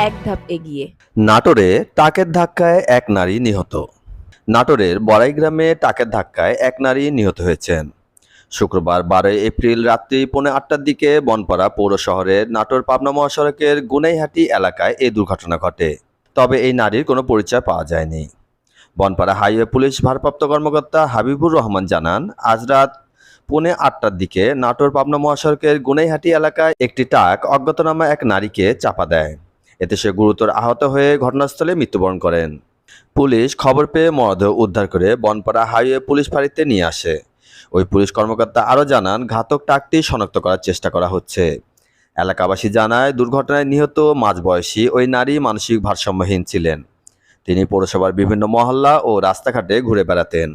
এক ধাপ এগিয়ে। নাটোরে ট্রাকের ধাক্কায় এক নারী নিহত। নাটোরের বড়াই গ্রামে ট্রাকের ধাক্কায় এক নারী নিহত হয়েছেন। শুক্রবার 12 এপ্রিল রাত্রি 8:45টার দিকে বনপাড়া পৌর শহরের নাটোর পাবনা মহাসড়কের গুনাইহাটি এলাকায় এই দুর্ঘটনা ঘটে। তবে এই নারীর কোনো পরিচয় পাওয়া যায়নি। বনপাড়া হাইওয়ে পুলিশ ভারপ্রাপ্ত কর্মকর্তা হাবিবুর রহমান জানান, আজ রাত 8:45টার দিকে নাটোর পাবনা মহাসড়কের গুনাইহাটি এলাকায় একটি ট্রাক অজ্ঞাতনামা এক নারীকে চাপা দেয়। এতে সে গুরুতর আহত হয়ে ঘটনাস্থলে মৃত্যুবরণ করেন। পুলিশ খবর পেয়ে মরদেহ উদ্ধার করে বনপাড়া হাইওয়ে পুলিশ ফাঁড়িতে নিয়ে আসে। ওই পুলিশ কর্মকর্তা আরও জানান, ঘাতক ট্রাকটি শনাক্ত করার চেষ্টা করা হচ্ছে। এলাকাবাসী জানায়, দুর্ঘটনায় নিহত মাঝবয়সী ওই নারী মানসিক ভারসাম্যহীন ছিলেন। তিনি পৌরসভার বিভিন্ন মহল্লা ও রাস্তাঘাটে ঘুরে বেড়াতেন।